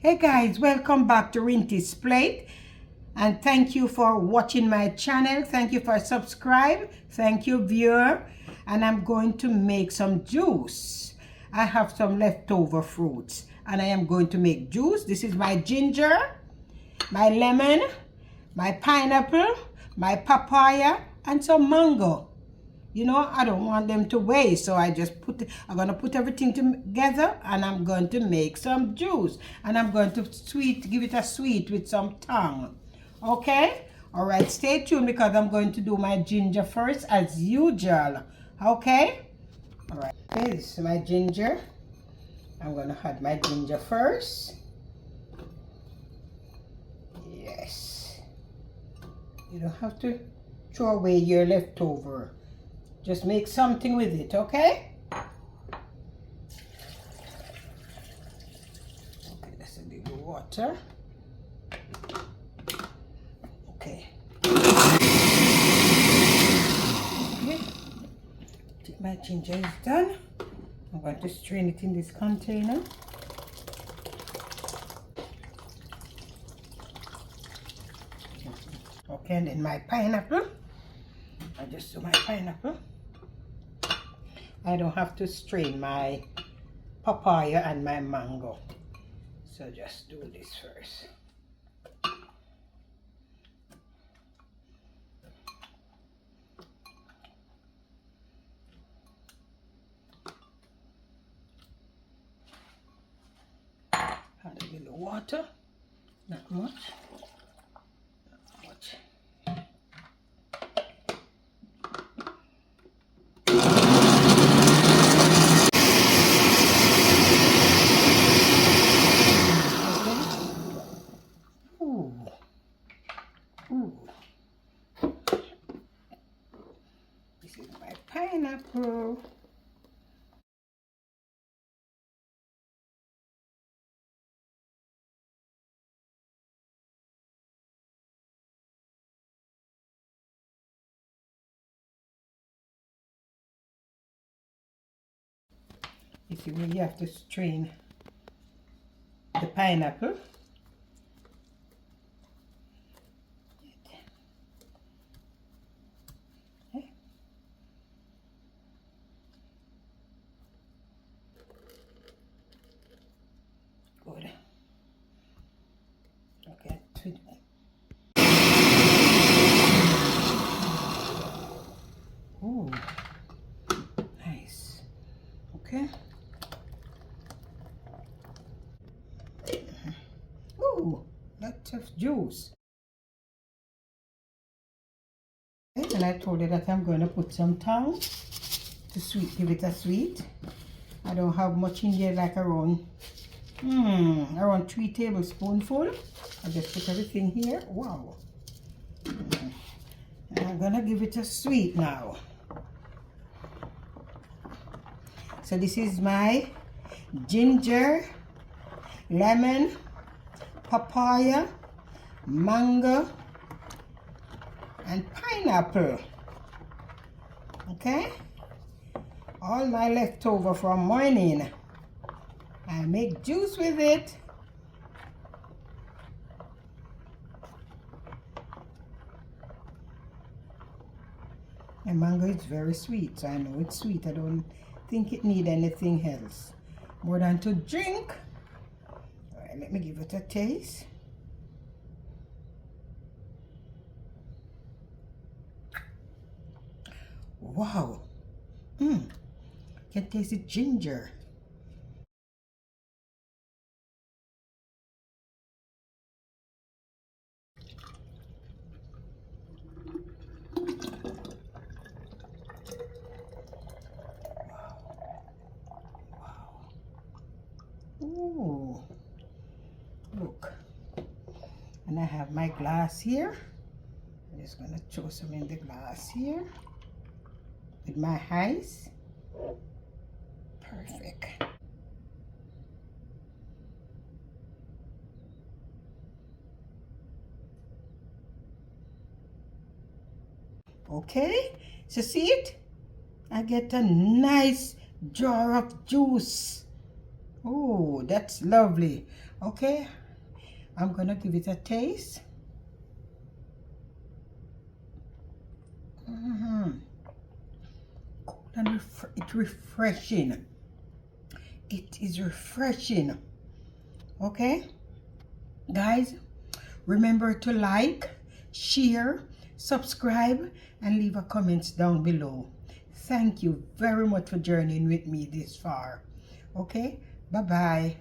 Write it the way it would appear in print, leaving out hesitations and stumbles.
Hey guys, welcome back to Rinty's Plate, and thank you for watching my channel. Thank you for subscribe. Thank you, viewer. And I'm going to make some juice. I have some leftover fruits and I am going to make juice. This is my ginger, my lemon, my pineapple, my papaya, and some mango. You know, I don't want them to waste, so I'm going to put everything together and I'm going to make some juice. And I'm going to give it a sweet with some tongue. Okay? All right, stay tuned because I'm going to do my ginger first as usual. Okay? All right, okay, this is my ginger. I'm going to add my ginger first. Yes. You don't have to throw away your leftover. Just make something with it, okay? Okay, that's a little water. Okay. Okay. My ginger is done. I'm going to strain it in this container. Okay, and then my pineapple. I just do my pineapple. I don't have to strain my papaya and my mango. So just do this first. Add a little water. Not much. Not much. Ooh. Ooh. This is my pineapple. You see where you have to strain the pineapple. Okay. Good. Okay. Ooh, nice. Okay. Ooh, lots of juice. Okay, and I told you that I'm going to put some tongue to give it a sweet. I don't have much in there, like around 3 tablespoonfuls. I just put everything here. Wow. And I'm gonna give it a sweet now. So this is my ginger, lemon, papaya, mango, and pineapple. Okay? All my leftover from morning. I make juice with it. My mango is very sweet, so I know it's sweet. I don't think it need anything else more than to drink. All right, let me give it a taste. Wow. Can taste the ginger. Ooh, look. And I have my glass here. I'm just gonna throw some in the glass here with my ice. Perfect. Okay, so see it? I get a nice jar of juice. Oh, that's lovely. Okay, I'm gonna give it a taste. Cool and it's refreshing. It is refreshing. Okay, guys, remember to like, share, subscribe, and leave a comment down below. Thank you very much for journeying with me this far. Okay, bye-bye.